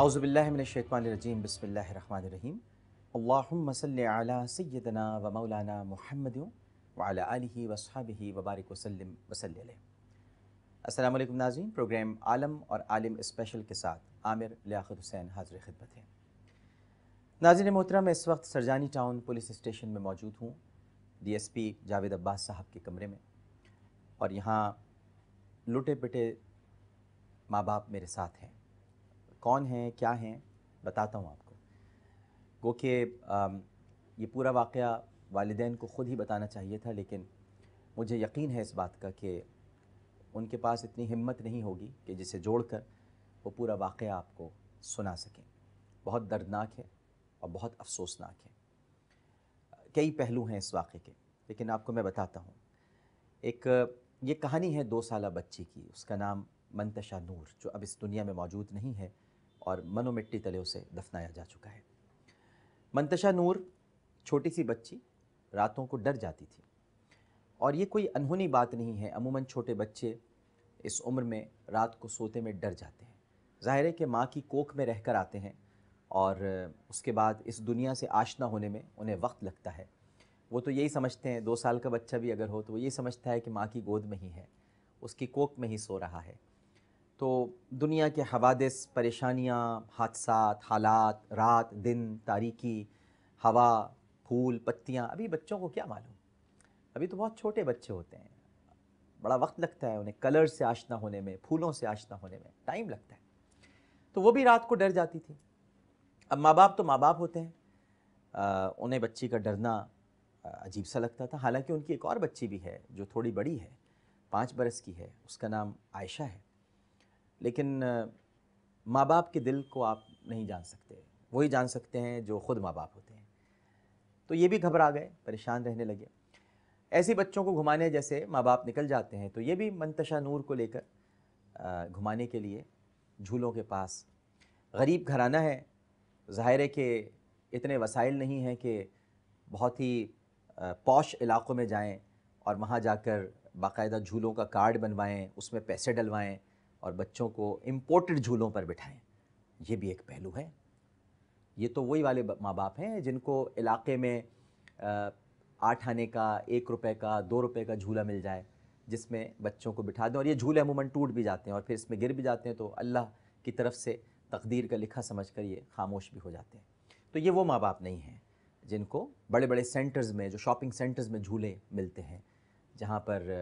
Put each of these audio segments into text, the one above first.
اعوذ باللہ من الشیطان الرجیم بسم اللہ الرحمن الرحیم اللہم صلی علی سیدنا و مولانا محمد وعلی آلہ وصحبہ وبارک وسلم وصلی علیہ۔ السلام علیکم ناظرین، پروگرام عالم اور عالم اسپیشل کے ساتھ عامر لیاقت حسین حاضر خدمت ہے۔ ناظرین محترم، میں اس وقت سرجانی ٹاؤن پولیس اسٹیشن میں موجود ہوں، ڈی ایس پی جاوید عباس صاحب کے کمرے میں، اور یہاں لٹے پٹے ماں باپ میرے ساتھ ہیں۔ کون ہیں، کیا ہیں، بتاتا ہوں آپ کو۔ گو کہ یہ پورا واقعہ والدین کو خود ہی بتانا چاہیے تھا، لیکن مجھے یقین ہے اس بات کا کہ ان کے پاس اتنی ہمت نہیں ہوگی کہ جسے جوڑ کر وہ پورا واقعہ آپ کو سنا سکیں۔ بہت دردناک ہے اور بہت افسوسناک ہے۔ کئی پہلو ہیں اس واقعے کے، لیکن آپ کو میں بتاتا ہوں۔ یہ کہانی ہے 2 سالہ بچی کی، اس کا نام منتشا نور، جو اب اس دنیا میں موجود نہیں ہے اور من و مٹی تلے اسے دفنایا جا چکا ہے۔ منتشا نور چھوٹی سی بچی، راتوں کو ڈر جاتی تھی، اور یہ کوئی انہونی بات نہیں ہے۔ عموماً چھوٹے بچے اس عمر میں رات کو سوتے میں ڈر جاتے ہیں۔ ظاہر ہے کہ ماں کی کوکھ میں رہ کر آتے ہیں، اور اس کے بعد اس دنیا سے آشنا ہونے میں انہیں وقت لگتا ہے۔ وہ تو یہی سمجھتے ہیں، 2 سال کا بچہ بھی اگر ہو تو وہ یہی سمجھتا ہے کہ ماں کی گود میں ہی ہے، اس کی کوکھ میں ہی سو رہا ہے۔ تو دنیا کے حوادث، پریشانیاں، حادثات، حالات، رات دن، تاریکی، ہوا، پھول، پتیاں، ابھی بچوں کو کیا معلوم؟ ابھی تو بہت چھوٹے بچے ہوتے ہیں، بڑا وقت لگتا ہے انہیں کلر سے آشنا ہونے میں، پھولوں سے آشنا ہونے میں ٹائم لگتا ہے۔ تو وہ بھی رات کو ڈر جاتی تھی۔ اب ماں باپ تو ماں باپ ہوتے ہیں، انہیں بچی کا ڈرنا عجیب سا لگتا تھا۔ حالانکہ ان کی ایک اور بچی بھی ہے جو تھوڑی بڑی ہے، 5 برس کی ہے، اس کا نام عائشہ ہے۔ لیکن ماں باپ کے دل کو آپ نہیں جان سکتے، وہی جان سکتے ہیں جو خود ماں باپ ہوتے ہیں۔ تو یہ بھی گھبرا گئے، پریشان رہنے لگے۔ ایسے بچوں کو گھمانے جیسے ماں باپ نکل جاتے ہیں، تو یہ بھی منتشا نور کو لے کر گھمانے کے لیے جھولوں کے پاس۔ غریب گھرانہ ہے، ظاہر ہے کہ اتنے وسائل نہیں ہیں کہ بہت ہی پوش علاقوں میں جائیں اور وہاں جا کر باقاعدہ جھولوں کا کارڈ بنوائیں، اس میں پیسے ڈلوائیں اور بچوں کو امپورٹڈ جھولوں پر بٹھائیں۔ یہ بھی ایک پہلو ہے۔ یہ تو وہی والے ماں باپ ہیں جن کو علاقے میں 8 آنے کا، 1 روپے کا، 2 روپے کا جھولا مل جائے، جس میں بچوں کو بٹھا دیں، اور یہ جھولے عموماً ٹوٹ بھی جاتے ہیں اور پھر اس میں گر بھی جاتے ہیں، تو اللہ کی طرف سے تقدیر کا لکھا سمجھ کر یہ خاموش بھی ہو جاتے ہیں۔ تو یہ وہ ماں باپ نہیں ہیں جن کو بڑے بڑے سینٹرز میں، جو شاپنگ سینٹرز میں جھولے ملتے ہیں، جہاں پر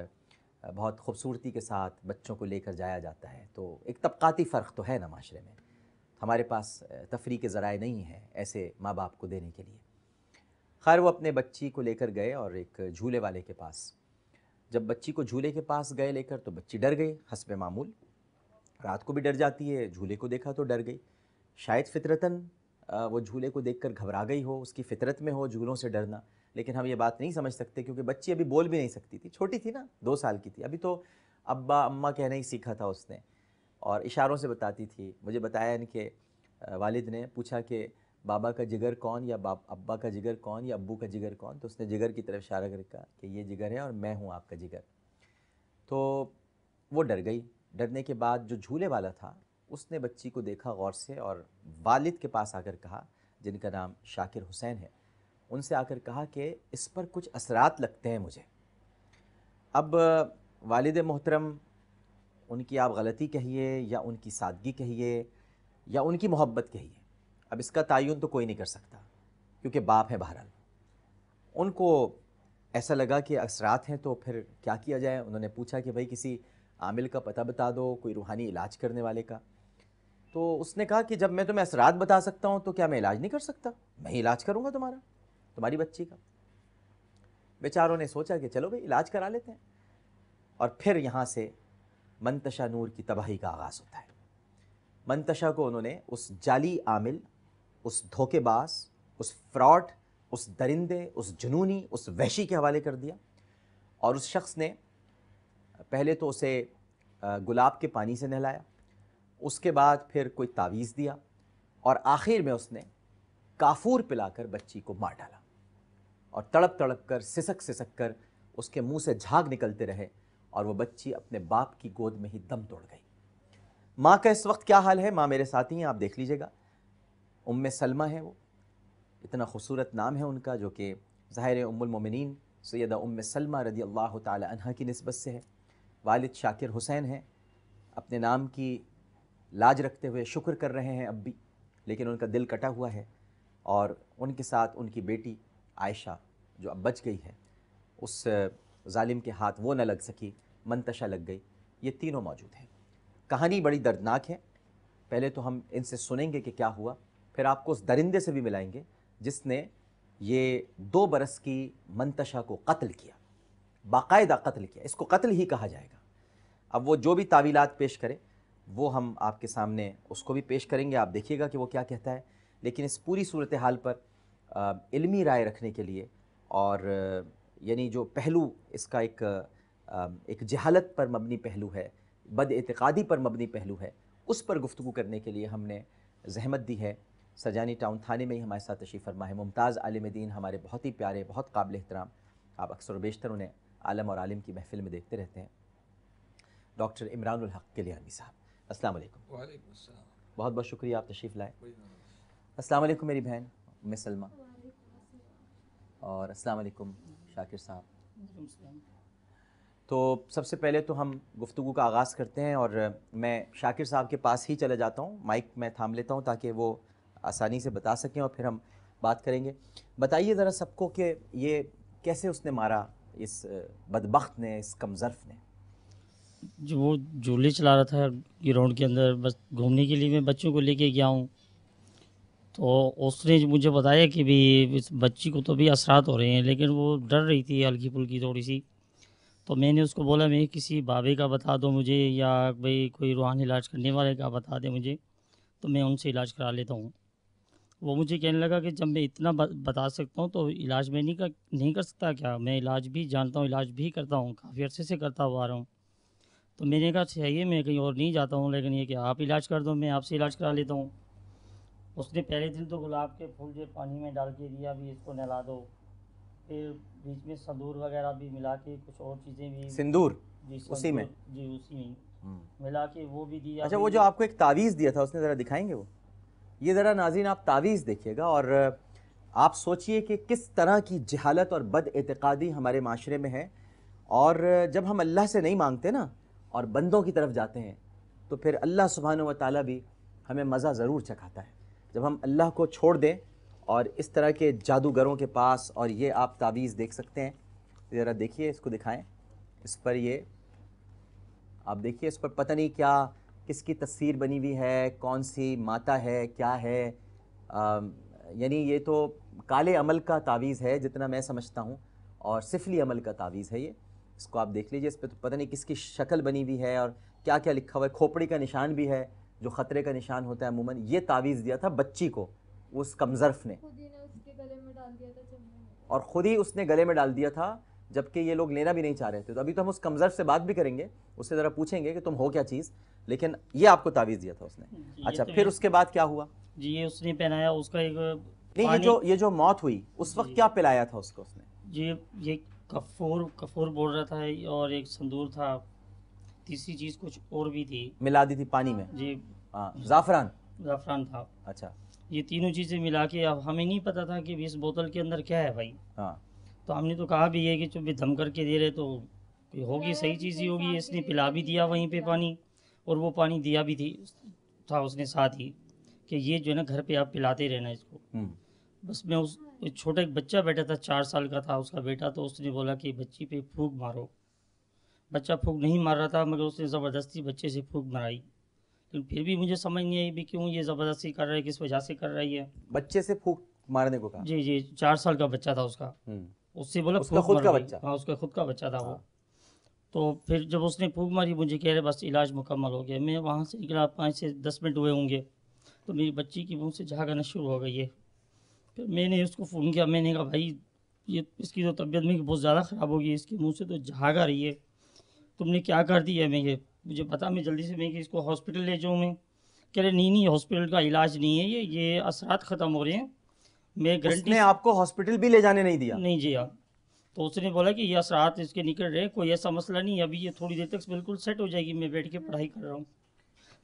بہت خوبصورتی کے ساتھ بچوں کو لے کر جایا جاتا ہے۔ تو ایک طبقاتی فرق تو ہے نا معاشرے میں۔ ہمارے پاس تفریح کے ذرائع نہیں ہیں ایسے ماں باپ کو دینے کے لیے۔ خیر، وہ اپنے بچی کو لے کر گئے اور ایک جھولے والے کے پاس۔ جب بچی کو جھولے کے پاس گئے لے کر، تو بچی ڈر گئی حسب معمول، رات کو بھی ڈر جاتی ہے، جھولے کو دیکھا تو ڈر گئی۔ شاید فطرتاً وہ جھولے کو دیکھ کر گھبرا گئی ہو، اس کی فطرت میں ہو جھولوں سے ڈرنا، لیکن ہم یہ بات نہیں سمجھ سکتے کیونکہ بچی ابھی بول بھی نہیں سکتی تھی، چھوٹی تھی نا، 2 سال کی تھی، ابھی تو ابا اماں کہنا ہی سیکھا تھا اس نے، اور اشاروں سے بتاتی تھی۔ مجھے بتایا ان کے والد نے پوچھا کہ بابا کا جگر کون، یا ابا کا جگر کون، یا ابو کا جگر کون، تو اس نے جگر کی طرف اشارہ کر کہا کہ یہ جگر ہے اور میں ہوں آپ کا جگر۔ تو وہ ڈر گئی۔ ڈرنے کے بعد جو جھولے والا تھا اس نے بچی کو دیکھا غور سے، اور والد کے پاس آ کر کہا، جن کا نام شاکر حسین ہے، ان سے آ کر کہا کہ اس پر کچھ اثرات لگتے ہیں مجھے۔ اب والد محترم، ان کی آپ غلطی کہیے یا ان کی سادگی کہیے یا ان کی محبت کہیے، اب اس کا تعین تو کوئی نہیں کر سکتا کیونکہ باپ ہے بہرحال۔ ان کو ایسا لگا کہ اثرات ہیں، تو پھر کیا کیا جائے؟ انہوں نے پوچھا کہ بھائی کسی عامل کا پتہ بتا دو، کوئی روحانی علاج کرنے والے کا۔ تو اس نے کہا کہ جب میں تمہیں اثرات بتا سکتا ہوں تو کیا میں علاج نہیں کر سکتا؟ میں ہی علاج کروں گا تمہاری بچی کا۔ بیچاروں نے سوچا کہ چلو بھئی علاج کرا لیتے ہیں، اور پھر یہاں سے منتشا نور کی تباہی کا آغاز ہوتا ہے۔ منتشا کو انہوں نے اس جعلی عامل، اس دھوکے باز، اس فراڈ، اس درندے، اس جنونی، اس وحشی کے حوالے کر دیا، اور اس شخص نے پہلے تو اسے گلاب کے پانی سے نہلایا، اس کے بعد پھر کوئی تعویذ دیا، اور آخر میں اس نے کافور پلا کر بچی کو مار ڈالا، اور تڑپ تڑپ کر، سسک سسک کر اس کے منہ سے جھاگ نکلتے رہے، اور وہ بچی اپنے باپ کی گود میں ہی دم توڑ گئی۔ ماں کا اس وقت کیا حال ہے؟ ماں میرے ساتھ ہی ہیں، آپ دیکھ لیجئے گا. ام سلمہ ہے، وہ اتنا خوبصورت نام ہے ان کا، جو کہ ظاہر ام المومنین سیدہ ام سلمہ رضی اللہ تعالی عنہ کی نسبت سے ہے. والد شاکر حسین ہیں، اپنے نام کی لاج رکھتے ہوئے شکر کر رہے ہیں اب بھی، لیکن ان کا دل کٹا ہوا ہے. اور ان کے ساتھ ان کی بیٹی عائشہ جو اب بچ گئی ہے، اس ظالم کے ہاتھ وہ نہ لگ سکی، منتشا لگ گئی. یہ تینوں موجود ہیں. کہانی بڑی دردناک ہے. پہلے تو ہم ان سے سنیں گے کہ کیا ہوا، پھر آپ کو اس درندے سے بھی ملائیں گے جس نے یہ 2 برس کی منتشا کو قتل کیا، باقاعدہ قتل کیا. اس کو قتل ہی کہا جائے گا. اب وہ جو بھی تعویلات پیش کرے وہ ہم آپ کے سامنے اس کو بھی پیش کریں گے، آپ دیکھیے گا کہ وہ کیا کہتا ہے. لیکن اس پوری صورتحال پر علمی رائے رکھنے کے لیے، اور یعنی جو پہلو اس کا ایک جہالت پر مبنی پہلو ہے، بد اعتقادی پر مبنی پہلو ہے، اس پر گفتگو کرنے کے لیے ہم نے زحمت دی ہے. سجانی ٹاؤن تھانے میں ہی ہمارے ساتھ تشریف فرما ہے ممتاز عالم دین، ہمارے بہت ہی پیارے، بہت قابل احترام، آپ اکثر و بیشتر انہیں عالم اور عالم کی محفل میں دیکھتے رہتے ہیں، ڈاکٹر عمران الحق کلیانوی صاحب. السلام علیکم. وعلیکم السلام. بہت بہت شکریہ، آپ تشریف لائے. السلام علیکم میری بہن ام سلمہ، اور السلام علیکم شاکر صاحب. تو سب سے پہلے تو ہم گفتگو کا آغاز کرتے ہیں، اور میں شاکر صاحب کے پاس ہی چلے جاتا ہوں، مائک میں تھام لیتا ہوں تاکہ وہ آسانی سے بتا سکیں، اور پھر ہم بات کریں گے. بتائیے ذرا سب کو کہ یہ کیسے اس نے مارا، اس بدبخت نے، اس کمظرف نے؟ جو وہ جھولے چلا رہا تھا گراؤنڈ کے اندر، بس گھومنے کے لیے میں بچوں کو لے کے گیا ہوں، تو اس نے مجھے بتایا کہ بھی اس بچی کو تو بھی اثرات ہو رہے ہیں، لیکن وہ ڈر رہی تھی ہلکی پھلکی تھوڑی سی. تو میں نے اس کو بولا میں کسی بابے کا بتا دو مجھے، یا بھئی کوئی روحانی علاج کرنے والے کا بتا دے مجھے، تو میں ان سے علاج کرا لیتا ہوں. وہ مجھے کہنے لگا کہ جب میں اتنا بتا سکتا ہوں تو علاج میں نہیں کر سکتا کیا؟ میں علاج بھی جانتا ہوں، علاج بھی کرتا ہوں، کافی عرصے سے کرتا ہوا آ رہا ہوں. تو میں نے کہا چاہیے میں کہیں اور نہیں جاتا ہوں، لیکن یہ کہ آپ علاج کر دو، میں آپ سے علاج کرا لیتا ہوں. اس نے پہلے دن تو گلاب کے پھول جو پانی میں ڈال کے دیا بھی اس کو نہلا دو، پھر بیچ میں سندور وغیرہ بھی ملا کے کچھ اور چیزیں بھی، سندور جی اسی میں، جی اسی میں ملا کے وہ بھی دیا. اچھا، وہ جو آپ کو ایک تعویذ دیا تھا اس نے، ذرا دکھائیں گے وہ؟ یہ ذرا ناظرین آپ تعویذ دیکھیے گا، اور آپ سوچئے کہ کس طرح کی جہالت اور بد اعتقادی ہمارے معاشرے میں ہے. اور جب ہم اللہ سے نہیں مانگتے نا اور بندوں کی طرف جاتے ہیں، تو پھر اللہ سبحانہ و تعالیٰ بھی ہمیں مزہ ضرور چکھاتا ہے. جب ہم اللہ کو چھوڑ دیں اور اس طرح کے جادوگروں کے پاس، اور یہ آپ تعویذ دیکھ سکتے ہیں، ذرا دیکھیے، اس کو دکھائیں. اس پر یہ آپ دیکھیے، اس پر پتہ نہیں کیا کس کی تصویر بنی ہوئی ہے، کون سی ماتا ہے، کیا ہے. یعنی یہ تو کالے عمل کا تعویذ ہے جتنا میں سمجھتا ہوں، اور سفلی عمل کا تعویذ ہے یہ. اس کو آپ دیکھ لیجئے، اس پہ تو پتہ نہیں کس کی شکل بنی ہوئی ہے اور کیا کیا لکھا ہوا ہے. کھوپڑی کا نشان بھی ہے جو خطرے کا نشان ہوتا ہے عموماً. یہ تعویذ دیا تھا بچی کو اس کمظرف نے، اور خود ہی اس نے گلے میں ڈال دیا تھا، جبکہ یہ لوگ لینا بھی نہیں چاہ رہے تھے. تو ابھی تو ہم اس کمظرف سے بات بھی کریں گے، اس سے ذرا پوچھیں گے کہ تم ہو کیا چیز، لیکن یہ آپ کو تعویذ دیا تھا اس نے. اچھا، پھر اس کے بعد کیا ہوا؟ جی یہ اس نے پہنایا اس کا ایک نہیں، یہ جو موت ہوئی اس وقت کیا پلایا تھا اس کو اس نے؟ جی یہ کفور بول رہا تھا، اور ایک سندور تھا، تیسری چیز کچھ اور بھی تھی، ملا دی تھی پانی میں. جی زعفران تھا. اچھا. یہ تینوں چیزیں ملا کے، اب ہمیں نہیں پتا تھا کہ اس بوتل کے اندر کیا ہے بھائی. ہاں، تو ہم نے تو کہا بھی ہے کہ جو بھی دم کر کے دے رہے تو ہوگی صحیح چیز ہی ہوگی. اس نے پلا بھی دیا وہیں پہ پانی، اور وہ پانی دیا بھی تھا اس نے ساتھ ہی کہ یہ جو ہے نا گھر پہ آپ پلاتے رہنا اس کو. بس میں اس چھوٹا ایک بچہ بیٹھا تھا، 4 سال کا تھا اس کا بیٹا، تو اس نے بولا کہ بچی پہ پھونک مارو. بچہ پھونک نہیں مار رہا تھا، مگر اس نے زبردستی بچے سے پھونک مرائی. لیکن پھر بھی مجھے سمجھ نہیں آئی بھی کیوں یہ زبردستی کر رہا ہے، کس وجہ سے کر رہی ہے. بچے سے پھونک مارنے کو کہا؟ جی 4 سال کا بچہ تھا اس کا. اس سے بولا اس کا خود کا بچہ؟ ہاں اس کا خود کا بچہ تھا وہ. تو پھر جب اس نے پھونک ماری، مجھے کہہ رہے بس علاج مکمل ہو گیا. میں وہاں سے نکلا، 5 سے 10 منٹ ہوئے ہوں گے، تو میری بچی کی منہ سے جھاگ آنا شروع ہو گئی ہے. پھر میں نے اس کو فون کیا، میں نے کہا بھائی یہ اس کی تو طبیعت میں بہت زیادہ خراب ہوگی، اس کے منہ سے تو جھاگ آ رہی ہے، تم نے کیا کر دی ہے؟ میں یہ مجھے پتا، میں جلدی سے میں کہ اس کو ہاسپٹل لے جاؤں. میں کہہ رہے نہیں ہاسپٹل کا علاج نہیں ہے، یہ اثرات ختم ہو رہے ہیں. میں گارنٹی، اس نے آپ کو ہاسپٹل بھی لے جانے نہیں دیا؟ نہیں جی ہاں. تو اس نے بولا کہ یہ اثرات اس کے نکل رہے، کوئی ایسا مسئلہ نہیں ہے، ابھی یہ تھوڑی دیر تک بالکل سیٹ ہو جائے گی، میں بیٹھ کے پڑھائی کر رہا ہوں.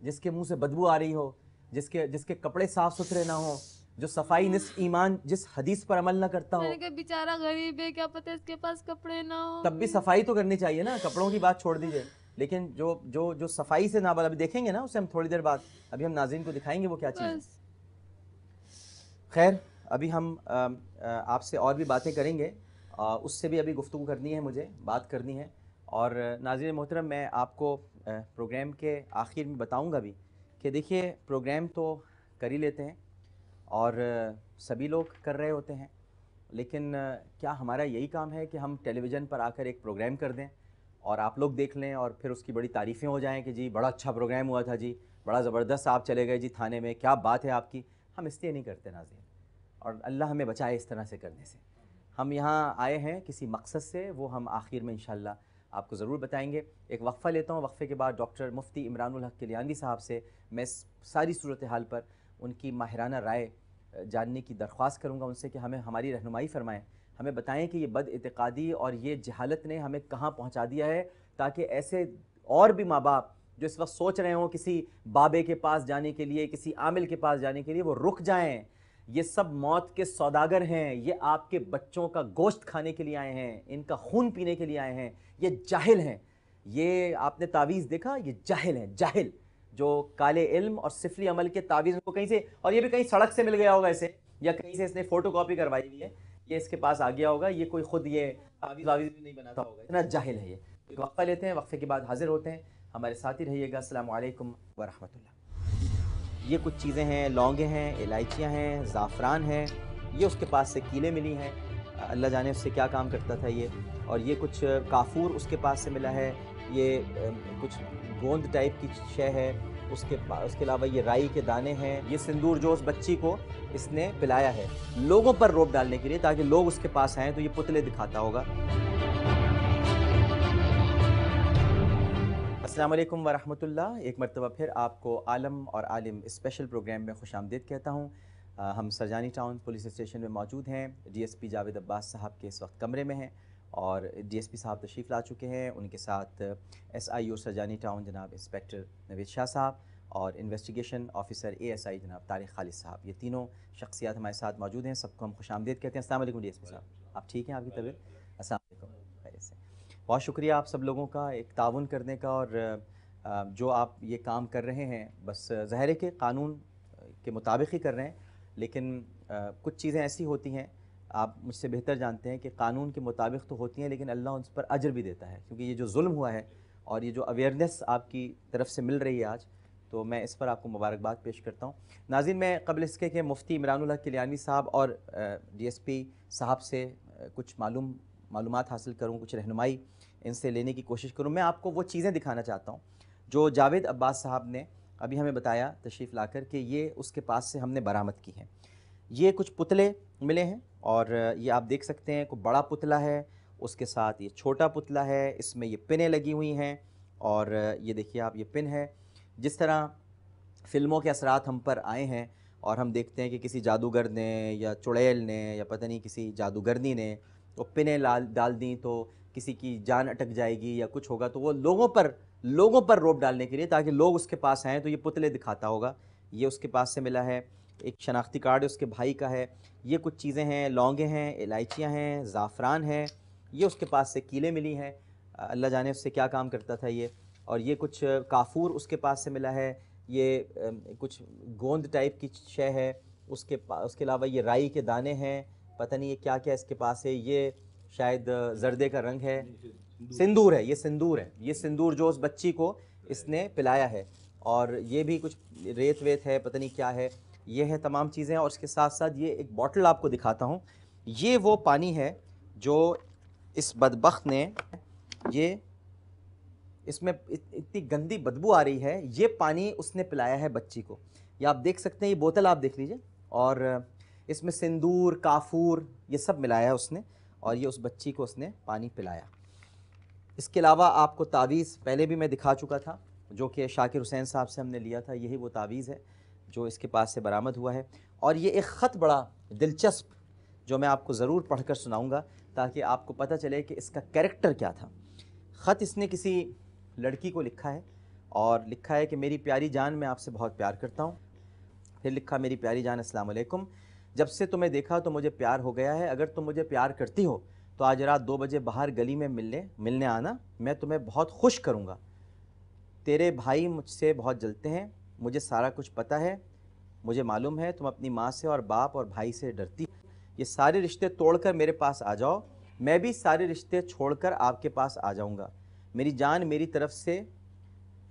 جس کے منہ سے بدبو آ رہی ہو، جس کے کپڑے صاف ستھرے نہ ہوں، جو صفائی نصف ایمان، جس حدیث پر عمل نہ کرتا ہو. میں نے کہا بیچارہ غریب ہے، کیا پتہ اس کے پاس کپڑے نہ ہو. تب بھی صفائی تو کرنی چاہیے نا، کپڑوں کی بات چھوڑ دیجئے، لیکن جو صفائی سے نابال، ابھی دیکھیں گے نا اسے ہم تھوڑی دیر بعد، ابھی ہم ناظرین کو دکھائیں گے وہ کیا چیز ہے. بس خیر ابھی ہم آپ سے اور بھی باتیں کریں گے، اس سے بھی ابھی گفتگو کرنی ہے، مجھے بات کرنی ہے. اور ناظرین محترم، میں آپ کو پروگرام کے آخر میں بتاؤں گا بھی کہ دیکھیے پروگرام تو کر ہی لیتے ہیں اور سبھی لوگ کر رہے ہوتے ہیں، لیکن کیا ہمارا یہی کام ہے کہ ہم ٹیلی ویژن پر آ کر ایک پروگرام کر دیں اور آپ لوگ دیکھ لیں اور پھر اس کی بڑی تعریفیں ہو جائیں کہ جی بڑا اچھا پروگرام ہوا تھا، جی بڑا زبردست آپ چلے گئے جی تھانے میں، کیا بات ہے آپ کی. ہم اس لیے نہیں کرتے ناظرین، اور اللہ ہمیں بچائے اس طرح سے کرنے سے. ہم یہاں آئے ہیں کسی مقصد سے، وہ ہم آخر میں انشاءاللہ آپ کو ضرور بتائیں گے. ایک وقفہ لیتا ہوں، وقفے کے بعد ڈاکٹر مفتی عمران الحق کلیانوی صاحب سے میں اس ساری صورتحال پر ان کی ماہرانہ رائے جاننے کی درخواست کروں گا ان سے کہ ہمیں ہماری رہنمائی فرمائیں، ہمیں بتائیں کہ یہ بد اعتقادی اور یہ جہالت نے ہمیں کہاں پہنچا دیا ہے، تاکہ ایسے اور بھی ماں باپ جو اس وقت سوچ رہے ہوں کسی بابے کے پاس جانے کے لیے، کسی عامل کے پاس جانے کے لیے، وہ رک جائیں. یہ سب موت کے سوداگر ہیں، یہ آپ کے بچوں کا گوشت کھانے کے لیے آئے ہیں، ان کا خون پینے کے لیے آئے ہیں. یہ جاہل ہیں. یہ آپ نے تعویذ دیکھا، یہ جاہل ہیں، جاہل جو کالے علم اور سفلی عمل کے تعویذ کو کہیں سے، اور یہ بھی کہیں سڑک سے مل گیا ہوگا اسے، یا کہیں سے اس نے فوٹو کاپی کروائی ہوئی ہے، یہ اس کے پاس آ گیا ہوگا، یہ کوئی خود یہ تعویذ بھی نہیں بناتا ہوگا، اتنا جاہل ہے یہ. ایک وقفہ لیتے ہیں، وقفے کے بعد حاضر ہوتے ہیں. ہمارے ساتھ ہی رہیے گا. السلام علیکم ورحمۃ اللہ. یہ کچھ چیزیں ہیں، لونگیں ہیں، الائچیاں ہیں، زعفران ہے، یہ اس کے پاس سے کیلیں ملی ہیں، اللہ جانے اس سے کیا کام کرتا تھا یہ. اور یہ کچھ کافور اس کے پاس سے ملا ہے، یہ کچھ گوند ٹائپ کی شے ہے، اس کے علاوہ یہ رائی کے دانے ہیں. یہ سندور جو اس بچی کو اس نے پلایا ہے لوگوں پر روب ڈالنے کے لیے، تاکہ لوگ اس کے پاس آئیں تو یہ پتلے دکھاتا ہوگا. السلام علیکم ورحمۃ اللہ. ایک مرتبہ پھر آپ کو عالم اور عالم اسپیشل پروگرام میں خوش آمدید کہتا ہوں. ہم سرجانی ٹاؤن پولیس اسٹیشن میں موجود ہیں. ڈی ایس پی جاوید عباس صاحب کے اس وقت کمرے میں ہیں اور ڈی ایس پی صاحب تشریف لا چکے ہیں. ان کے ساتھ S I O Surjani town جناب انسپیکٹر نوید شاہ صاحب اور investigation officer A S I جناب طارق خالد صاحب، یہ تینوں شخصیات ہمارے ساتھ موجود ہیں. سب کو ہم خوش آمدید کہتے ہیں. السلام علیکم ڈی ایس پی صاحب، آپ ٹھیک ہیں؟ آپ کی طبیعت؟ السلام علیکم. خیریت سے. بہت شکریہ آپ سب لوگوں کا ایک تعاون کرنے کا، اور جو آپ یہ کام کر رہے ہیں بس ظاہر ہے کہ قانون کے مطابق ہی کر رہے ہیں، لیکن کچھ چیزیں ایسی ہوتی ہیں، آپ مجھ سے بہتر جانتے ہیں کہ قانون کے مطابق تو ہوتی ہیں، لیکن اللہ اس پر اجر بھی دیتا ہے، کیونکہ یہ جو ظلم ہوا ہے اور یہ جو اویئرنیس آپ کی طرف سے مل رہی ہے آج، تو میں اس پر آپ کو مبارکباد پیش کرتا ہوں. ناظرین، میں قبل اس کے کہ مفتی عمران الحق کلیانوی صاحب اور ڈی ایس پی صاحب سے کچھ معلومات حاصل کروں، کچھ رہنمائی ان سے لینے کی کوشش کروں، میں آپ کو وہ چیزیں دکھانا چاہتا ہوں جو جاوید عباس صاحب نے ابھی ہمیں بتایا تشریف لا کر کہ یہ اس کے پاس سے ہم نے برآمد کی ہیں. یہ کچھ پتلے ملے ہیں اور یہ آپ دیکھ سکتے ہیں، کوئی بڑا پتلا ہے، اس کے ساتھ یہ چھوٹا پتلا ہے، اس میں یہ پنیں لگی ہوئی ہیں، اور یہ دیکھیے آپ، یہ پن ہے. جس طرح فلموں کے اثرات ہم پر آئے ہیں اور ہم دیکھتے ہیں کہ کسی جادوگر نے یا چڑیل نے یا پتہ نہیں کسی جادوگرنی نے وہ پنیں ڈال دیں تو کسی کی جان اٹک جائے گی یا کچھ ہوگا، تو وہ لوگوں پر روب ڈالنے کے لیے تاکہ لوگ اس کے پاس آئیں تو یہ پتلے دکھاتا ہوگا. یہ اس کے پاس سے ملا ہے. ایک شناختی کارڈ اس کے بھائی کا ہے. یہ کچھ چیزیں ہیں، لونگیں ہیں، الائچیاں ہیں، زعفران ہے، یہ اس کے پاس سے کیلیں ملی ہیں، اللہ جانے اس سے کیا کام کرتا تھا یہ. اور یہ کچھ کافور اس کے پاس سے ملا ہے. یہ کچھ گوند ٹائپ کی شے ہے، اس کے علاوہ یہ رائی کے دانے ہیں، پتہ نہیں یہ کیا کیا اس کے پاس ہے. یہ شاید زردے کا رنگ ہے، سندور ہے، یہ سندور ہے، یہ سندور جو اس بچی کو اس نے پلایا ہے. اور یہ بھی کچھ ریت ویت ہے، پتہ نہیں کیا ہے. یہ ہے تمام چیزیں. اور اس کے ساتھ ساتھ یہ ایک بوٹل آپ کو دکھاتا ہوں. یہ وہ پانی ہے جو اس بدبخت نے، یہ اس میں اتنی گندی بدبو آ رہی ہے، یہ پانی اس نے پلایا ہے بچی کو. یہ آپ دیکھ سکتے ہیں، یہ بوتل آپ دیکھ لیجئے، اور اس میں سندور، کافور، یہ سب ملایا ہے اس نے، اور یہ اس بچی کو اس نے پانی پلایا. اس کے علاوہ آپ کو تعویذ پہلے بھی میں دکھا چکا تھا، جو کہ شاکر حسین صاحب سے ہم نے لیا تھا. یہی وہ تعویذ ہے جو اس کے پاس سے برآمد ہوا ہے. اور یہ ایک خط بڑا دلچسپ جو میں آپ کو ضرور پڑھ کر سناؤں گا تاکہ آپ کو پتہ چلے کہ اس کا کیریکٹر کیا تھا. خط اس نے کسی لڑکی کو لکھا ہے اور لکھا ہے کہ میری پیاری جان میں آپ سے بہت پیار کرتا ہوں. پھر لکھا میری پیاری جان السلام علیکم، جب سے تمہیں دیکھا تو مجھے پیار ہو گیا ہے. اگر تم مجھے پیار کرتی ہو تو آج رات 2 بجے باہر گلی میں ملنے آنا، میں تمہیں بہت خوش کروں گا. تیرے بھائی مجھ سے بہت جلتے ہیں، مجھے سارا کچھ پتہ ہے. مجھے معلوم ہے تم اپنی ماں سے اور باپ اور بھائی سے ڈرتی. یہ سارے رشتے توڑ کر میرے پاس آ جاؤ، میں بھی سارے رشتے چھوڑ کر آپ کے پاس آ جاؤں گا. میری جان میری طرف سے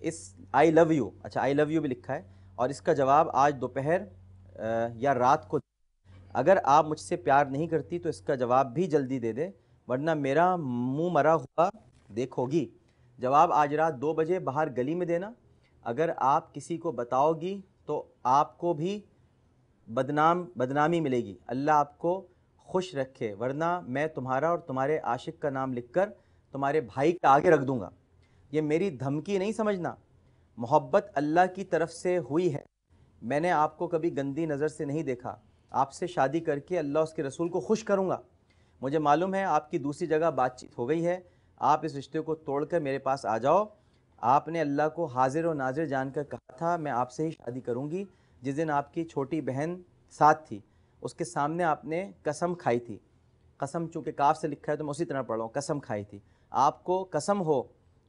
اس آئی لو یو، اچھا آئی لو یو بھی لکھا ہے، اور اس کا جواب آج دوپہر یا رات کو. اگر آپ مجھ سے پیار نہیں کرتی تو اس کا جواب بھی جلدی دے دے، ورنہ میرا منہ مرا ہوا دیکھو گی. جواب آج رات 2 بجے باہر گلی میں دینا. اگر آپ کسی کو بتاؤ گی تو آپ کو بھی بدنامی ملے گی. اللہ آپ کو خوش رکھے، ورنہ میں تمہارا اور تمہارے عاشق کا نام لکھ کر تمہارے بھائی کے آگے رکھ دوں گا. یہ میری دھمکی نہیں سمجھنا، محبت اللہ کی طرف سے ہوئی ہے. میں نے آپ کو کبھی گندی نظر سے نہیں دیکھا. آپ سے شادی کر کے اللہ اس کے رسول کو خوش کروں گا. مجھے معلوم ہے آپ کی دوسری جگہ بات چیت ہو گئی ہے. آپ اس رشتے کو توڑ کر میرے پاس آ جاؤ. آپ نے اللہ کو حاضر و ناظر جان کر کہا تھا میں آپ سے ہی شادی کروں گی. جس دن آپ کی چھوٹی بہن ساتھ تھی اس کے سامنے آپ نے قسم کھائی تھی. قسم چونکہ کاف سے لکھا ہے تو میں اسی طرح پڑھ رہا ہوں، قسم کھائی تھی. آپ کو قسم ہو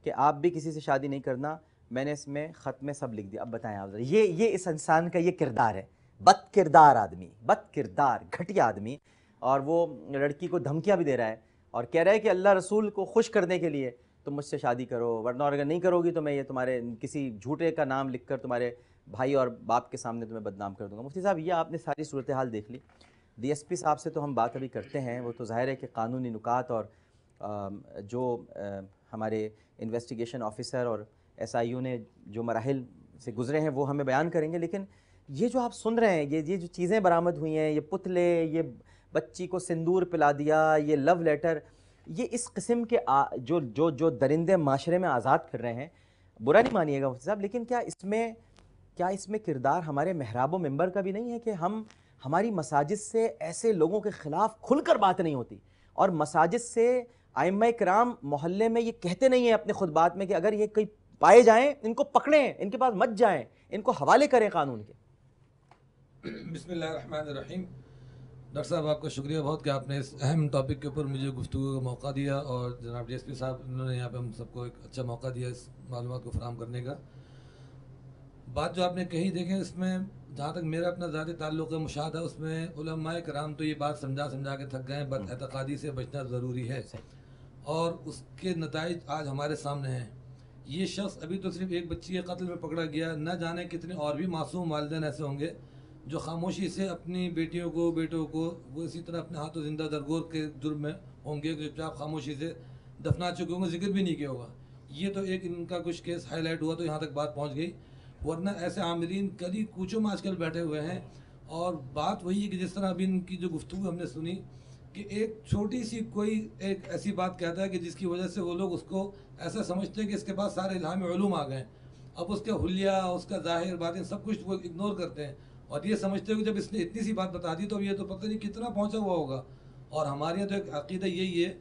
کہ آپ بھی کسی سے شادی نہیں کرنا. میں نے اس میں خط میں سب لکھ دیا. اب بتائیں آپ ذرا، یہ اس انسان کا یہ کردار ہے، بد کردار آدمی، بد کردار گھٹیا آدمی. اور وہ لڑکی کو دھمکیاں بھی دے رہا ہے اور کہہ رہا ہے کہ اللہ رسول کو خوش کرنے کے لیے تم مجھ سے شادی کرو، ورنہ اگر نہیں کرو گی تو میں یہ تمہارے کسی جھوٹے کا نام لکھ کر تمہارے بھائی اور باپ کے سامنے تمہیں بدنام کر دوں گا. مفتی صاحب یہ آپ نے ساری صورتحال دیکھ لی. ڈی ایس پی صاحب سے تو ہم بات ابھی کرتے ہیں، وہ تو ظاہر ہے کہ قانونی نکات اور جو ہمارے انویسٹیگیشن آفیسر اور ایس آئی یو نے جو مراحل سے گزرے ہیں وہ ہمیں بیان کریں گے. لیکن یہ جو آپ سن رہے ہیں، یہ جو چیزیں برآمد ہوئی ہیں، یہ پتلے، یہ بچی کو سندور پلا دیا، یہ لو لیٹر، یہ اس قسم کے جو درندے معاشرے میں آزاد کر رہے ہیں. برا نہیں مانیے گا مفتی صاحب، لیکن کیا اس میں کردار ہمارے محراب و منبر کا بھی نہیں ہے کہ ہماری مساجد سے ایسے لوگوں کے خلاف کھل کر بات نہیں ہوتی، اور مساجد سے ائمہ کرام محلے میں یہ کہتے نہیں ہیں اپنے خطبات میں کہ اگر یہ کوئی پائے جائیں ان کو پکڑیں، ان کے پاس مت جائیں، ان کو حوالے کریں قانون کے. بسم اللہ الرحمن الرحیم. ڈاکٹر صاحب آپ کا شکریہ بہت کہ آپ نے اس اہم ٹاپک کے اوپر مجھے گفتگو کا موقع دیا، اور جناب ڈی ایس پی صاحب انہوں نے یہاں پہ ہم سب کو ایک اچھا موقع دیا اس معلومات کو فراہم کرنے کا. بات جو آپ نے کہی دیکھیں، اس میں جہاں تک میرا اپنا ذاتی تعلق ہے، مشاہدہ، اس میں علماء کرام تو یہ بات سمجھا کے تھک گئے ہیں، بد اعتقادی سے بچنا ضروری ہے، اور اس کے نتائج آج ہمارے سامنے ہیں. یہ شخص ابھی تو صرف ایک بچی کے قتل میں پکڑا گیا، نہ جانے کتنے اور بھی معصوم والدین ایسے ہوں گے جو خاموشی سے اپنی بیٹیوں کو بیٹوں کو وہ اسی طرح اپنے ہاتھوں زندہ درگور کے جرم میں ہوں گے، جو آپ خاموشی سے دفنا چکے ہوں گے، ذکر بھی نہیں کیا ہوگا. یہ تو ایک ان کا کچھ کیس ہائی لائٹ ہوا تو یہاں تک بات پہنچ گئی، ورنہ ایسے عاملین گلی کوچوں میں آج کل بیٹھے ہوئے ہیں. اور بات وہی ہے کہ جس طرح ابھی ان کی جو گفتگو ہم نے سنی کہ ایک چھوٹی سی کوئی ایک ایسی بات کہتا ہے کہ جس کی وجہ سے وہ لوگ اس کو ایسا سمجھتے ہیں کہ اس کے پاس سارے الہام علوم آ گئے. اب اس کا حلیہ، اس کا ظاہر باطن سب کچھ وہ اگنور کرتے ہیں اور یہ سمجھتے ہیں کہ جب اس نے اتنی سی بات بتا دی تو یہ تو پتہ نہیں کتنا پہنچا ہوا ہوگا. اور ہمارے یہاں تو ایک عقیدہ یہی ہے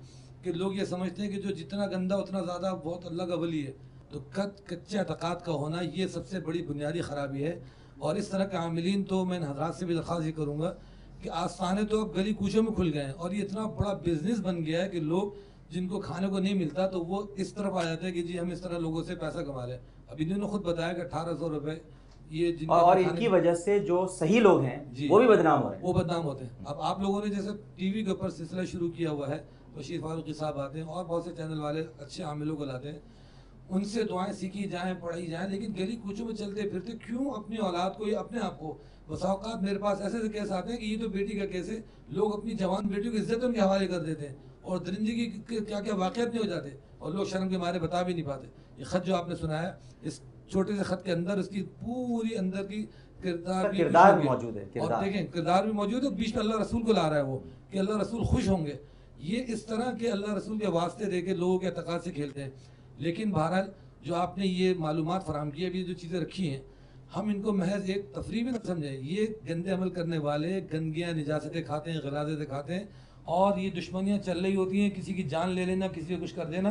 کہ لوگ یہ سمجھتے ہیں کہ جو جتنا گندا اتنا زیادہ بہت اللہ کا ولی ہے. تو کچے اعتقاد کا ہونا یہ سب سے بڑی بنیادی خرابی ہے. اور اس طرح کے عاملین تو میں حضرات سے بھی درخواست یہ کروں گا کہ آستانے تو اب گلی کوچوں میں کھل گئے ہیں، اور یہ اتنا بڑا بزنس بن گیا ہے کہ لوگ جن کو کھانے کو نہیں ملتا تو وہ اس طرف آ جاتے ہیں کہ جی ہم اس طرح لوگوں سے پیسہ کما رہے ہیں. اب انہوں نے خود بتایا کہ 1800 روپے یہ جن اور ان کی وجہ سے جو صحیح لوگ ہیں وہ بھی بدنام ہو رہے ہیں، وہ بدنام ہوتے ہیں. اب آپ لوگوں نے جیسے ٹی وی کے اوپر سلسلہ شروع کیا ہوا ہے، بشیر فاروقی صاحب آتے ہیں اور بہت سے چینل والے اچھے عاملوں کو لاتے ہیں، ان سے دعائیں سیکھی جائیں، پڑھائی جائیں، لیکن گلی کوچوں میں چلتے پھرتے کیوں اپنی اولاد کو یا اپنے آپ کو، بسا اوقات میرے پاس ایسے کیس آتے ہیں کہ یہ تو بیٹی کا کیس ہے، لوگ اپنی جوان بیٹیوں کی عزت ان کے حوالے کر دیتے ہیں اور درندگی کے کیا کیا واقعات نہیں ہو جاتے اور لوگ شرم کے مارے بتا بھی نہیں پاتے. یہ خط جو آپ نے سنایا، اس چھوٹے سے خط کے اندر اس کی پوری اندر کی کردار موجود ہے، اور دیکھیں کردار بھی موجود ہے، بیچ میں اللہ رسول کو لا رہا ہے وہ کہ اللہ رسول خوش ہوں گے. یہ اس طرح کے اللہ رسول کے واسطے دے کے لوگوں کے اعتقاد سے کھیلتے ہیں. لیکن بہرحال جو آپ نے یہ معلومات فراہم کی، ابھی جو چیزیں رکھی ہیں ہم ان کو محض ایک تفریح بھی نہ سمجھیں. یہ گندے عمل کرنے والے گندگیاں نجاستیں کھاتے ہیں، غلاظتیں کھاتے ہیں، اور یہ دشمنیاں چل رہی ہوتی ہیں، کسی کی جان لے لینا، کسی کو کچھ کر دینا،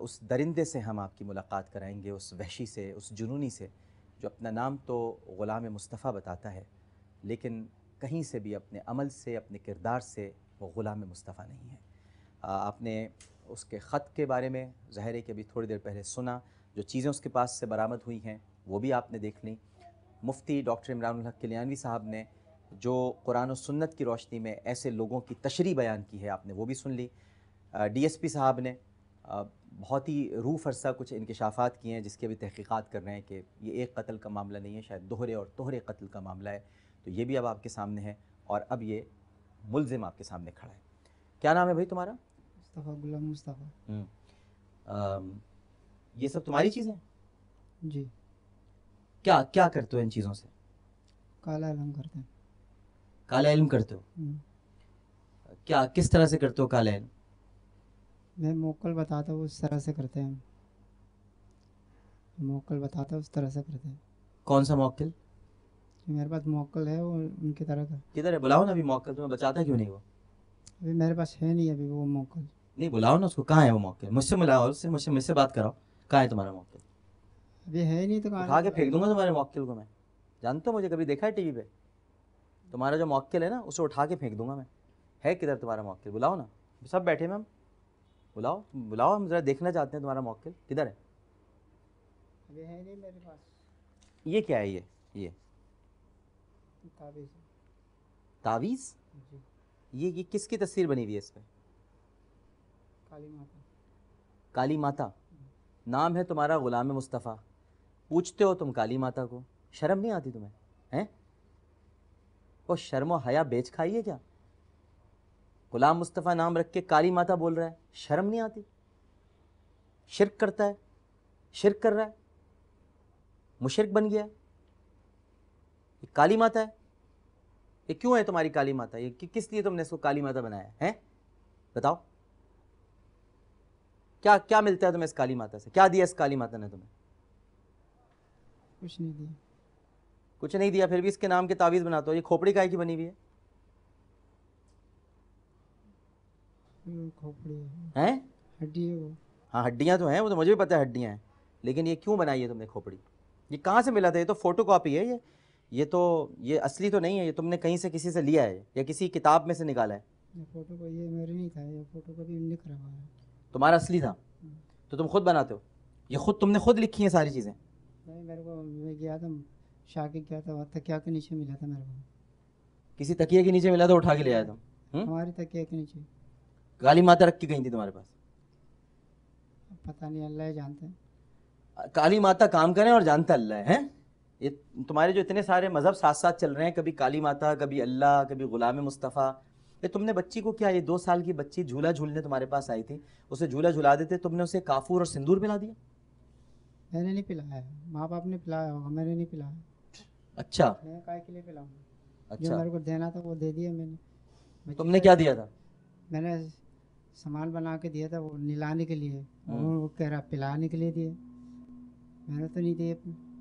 اس درندے سے ہم آپ کی ملاقات کرائیں گے، اس وحشی سے، اس جنونی سے جو اپنا نام تو غلام مصطفیٰ بتاتا ہے لیکن کہیں سے بھی اپنے عمل سے، اپنے کردار سے وہ غلام مصطفیٰ نہیں ہے۔ آپ نے اس کے خط کے بارے میں ظاہر ہے کہ ابھی تھوڑی دیر پہلے سنا، جو چیزیں اس کے پاس سے برآمد ہوئی ہیں وہ بھی آپ نے دیکھ لیں۔ مفتی ڈاکٹر عمران الحق کلیانوی صاحب نے جو قرآن و سنت کی روشنی میں ایسے لوگوں کی تشریح بیان کی ہے آپ نے وہ بھی سن لی۔ ڈی ایس پی صاحب نے بہت ہی روح فرسا کچھ انکشافات کیے ہیں جس کی ابھی تحقیقات کر رہے ہیں کہ یہ ایک قتل کا معاملہ نہیں ہے، شاید دوہرے اور توہرے قتل کا معاملہ ہے، تو یہ بھی اب آپ کے سامنے ہے اور اب یہ ملزم آپ کے سامنے کھڑا ہے۔ کیا نام ہے بھائی تمہارا؟ مصطفیٰ، غلام مصطفیٰ۔ یہ سب تمہاری چیزیں؟ جی۔ کیا کرتے ہو ان چیزوں سے؟ کالا علم کرتے ہیں۔ کالا علم کرتے ہو؟ کیا کس طرح سے کرتے ہو کالا علم؟ میں موکل بتاتا ہوں اس طرح سے کرتے ہیں، موکل بتاتا ہوں اس طرح سے کرتے ہیں۔ کون سا موکل؟ میرے پاس موکل ہے وہ ان کی طرح کا۔ کدھر ہے؟ بلاؤ نا ابھی موکل، تمہیں بچاتا کیوں نہیں وہ؟ ابھی میرے پاس ہے نہیں ابھی وہ موکل۔ نہیں بلاؤ نا اس کو، کہاں ہے وہ موکل؟ مجھ سے ملاؤ اس سے، مجھ سے بات کراؤ، کہاں ہے تمہارا موکل؟ ابھی ہے نہیں تو اٹھا کے پھینک دوں گا تمہارے موکل کو میں، جانتے ہو مجھے کبھی دیکھا ہے ٹی وی پہ؟ تمہارا جو موکل ہے نا اسے اٹھا کے پھینک دوں گا میں۔ ہے کدھر تمہارا موکل؟ بلاؤ نا، سب بیٹھے میں، ہم بلاؤ، ہم ذرا دیکھنا چاہتے ہیں تمہارا موکل کدھر ہے۔ ابھی ہے نہیں میرے پاس۔ یہ کیا ہے؟ یہ تعویذ۔ تعویذ؟ جی۔ یہ کس کی تصویر بنی ہوئی ہے اس پہ؟ کالی ماتا۔ کالی ماتا؟ نام ہے تمہارا غلام مصطفیٰ، پوچھتے ہو تم کالی ماتا کو؟ شرم نہیں آتی تمہیں؟ ہیں وہ شرم و حیا بیچ کھائی ہے کیا؟ غلام مصطفیٰ نام رکھ کے کالی ماتا بول رہا ہے، شرم نہیں آتی؟ شرک کرتا ہے، شرک کر رہا ہے، مشرک بن گیا ہے۔ یہ کالی ماتا ہے، یہ کیوں ہے تمہاری کالی ماتا؟ یہ کس لیے تم نے اس کو کالی ماتا بنایا ہے؟ بتاؤ کیا ملتا ہے تمہیں اس کالی ماتا سے؟ کیا دیا اس کالی ماتا نے تمہیں؟ کچھ نہیں دیا۔ کچھ نہیں دیا، پھر بھی اس کے نام کے تعویذ بناتے ہو۔ یہ کھوپڑی کائے کی بنی ہوئی ہے؟ کھوپڑی ہے، ہڈی ہے وہ۔ ہاں ہڈیاں تو ہیں، وہ تو مجھے بھی پتہ ہے ہڈیاں ہیں، لیکن یہ کیوں بنائی ہے تم نے کھوپڑی؟ یہ کہاں سے ملا تھا؟ یہ تو فوٹو کاپی ہے، یہ اصلی تو نہیں ہے، یہ تم نے کہیں سے کسی سے لیا ہے یا کسی کتاب میں سے نکالا ہے؟ یہ فوٹو کو یہ میرے نہیں تھا، یہ فوٹو کو بھی لکھ رہا ہے۔ تمہارا اصلی تھا تو تم خود بناتے ہو؟ یہ تم نے خود لکھی ہیں ساری چیزیں؟ نہیں، میرے کو میں گیا تھا شاکی کیا تھا، تکیا کے نیچے ملا تھا میرے کو۔ کسی تکیے کے نیچے ملا تھا، اٹھا کے لے آیا تم؟ ہماری تکیا کے نیچے۔ کالی ماتا رکھ کے گئی تھی تمہارے پاس؟ پتہ نہیں، اللہ ہی جانتے ہیں۔ کالی ماتا کام کریں اور جانتا اللہ ہے۔ یہ تمہارے جو اتنے سارے مذہب ساتھ ساتھ چل رہے ہیں، کبھی کالی ماتا، کبھی اللہ، کبھی غلام مصطفیٰ، یہ تم نے بچی کو کیا، یہ 2 سال کی بچی جھولا جھولنے تمہارے پاس آئی تھی، اسے جھولا جھلا دیتے، تم نے اسے کافور اور سندور پلا دیا؟ میں نے نہیں پلایا، ماں باپ نے پلایا ہوگا، میں نے نہیں پلایا۔ اچھا میں کائے کے لیے پلاؤں گا؟ جو اچھا، میرے کو دینا تھا وہ دے دیا میں نے۔ تم نے کیا دیا تھا؟ میں نے سامان بنا کے دیا تھا وہ نلانے کے لیے، وہ کہہ رہا پلانے کے لیے دیا، میں نے تو نہیں دیا،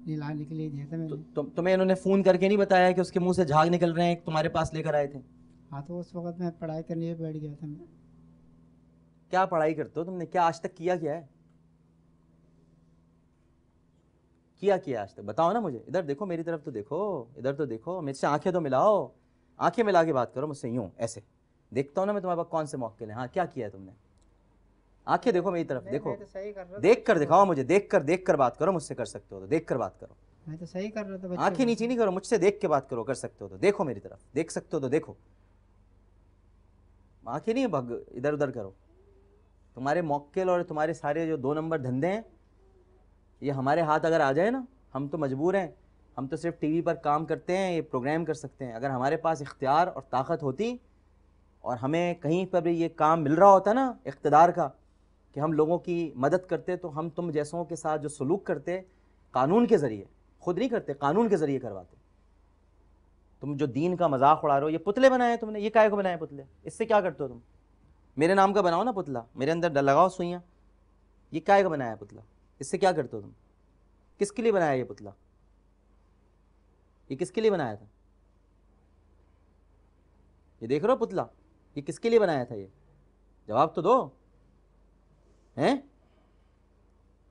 نلانے کے لیے دیا تھا میں نے۔ تمہیں انہوں نے فون کر کے نہیں بتایا کہ اس کے منہ سے جھاگ نکل رہے ہیں تمہارے پاس لے کر آئے تھے؟ ہاں، تو اس وقت میں پڑھائی کرنے بیٹھ گیا تھا میں۔ کیا پڑھائی کرتے ہو تم نے؟ کیا آج تک کیا ہے؟ کیا آج تک بتاؤ نا مجھے۔ ادھر دیکھو، میری طرف تو دیکھو، ادھر تو دیکھو، میرے سے آنکھیں تو ملاؤ، آنکھیں ملا کے بات کرو مجھ سے، یوں ایسے دیکھتا ہوں نا میں تمہارے پاس کون سے موقع ہیں۔ ہاں کیا ہے تم نے؟ آنکھیں دیکھو میری طرف، دیکھو، دیکھ کر دکھاؤ مجھے، دیکھ کر بات کرو، مجھ سے کر سکتے ہو تو دیکھ کر بات کرو۔ میں تو صحیح کر رہا تھا۔ آنکھیں نیچی نہیں کرو، مجھ سے دیکھ کے بات کرو، کر سکتے ہو تو دیکھو میری طرف، دیکھ سکتے ہو تو دیکھو، آنکھیں نہیں ادھر ادھر کرو۔ تمہارے موکل اور تمہارے سارے جو 2 نمبر دھندے ہیں، یہ ہمارے ہاتھ اگر آ جائے نا، ہم تو مجبور ہیں، ہم تو صرف ٹی وی پر کام کرتے ہیں، یہ پروگرام کر سکتے ہیں۔ اگر ہمارے پاس اختیار اور طاقت ہوتی اور ہمیں کہیں پر بھی یہ کام مل رہا ہوتا نا اقتدار کا کہ ہم لوگوں کی مدد کرتے، تو ہم تم جیسوں کے ساتھ جو سلوک کرتے قانون کے ذریعے، خود نہیں کرتے، قانون کے ذریعے کرواتے۔ تم جو دین کا مذاق اڑا رہے ہو، یہ پتلے بنائے تم نے، یہ کائے کو بنائے پتلے؟ اس سے کیا کرتے ہو تم؟ میرے نام کا بناؤ نا پتلا، میرے اندر لگاؤ سوئیاں۔ یہ کائے کا بنایا پتلا؟ اس سے کیا کرتے ہو تم؟ کس کے لیے بنایا یہ پتلا؟ یہ کس کے لیے بنایا تھا؟ یہ دیکھ رہے ہو پتلا، یہ کس کے لیے بنایا تھا؟ یہ جواب تو دو ہیں۔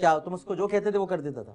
کیا تم اس کو جو کہتے تھے وہ کر دیتا تھا؟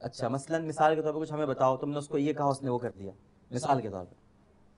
اچھا مثلاً مثال کے طور پہ کچھ ہمیں بتاؤ، تم نے اس کو یہ کہا، اس نے وہ کر دیا، مثال کے طور پہ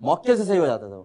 موکل سے صحیح ہو جاتا تھا وہ،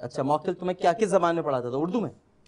اچھا موکل تمہیں کیا کس زبان میں پڑھاتا تھا؟ اردو میں؟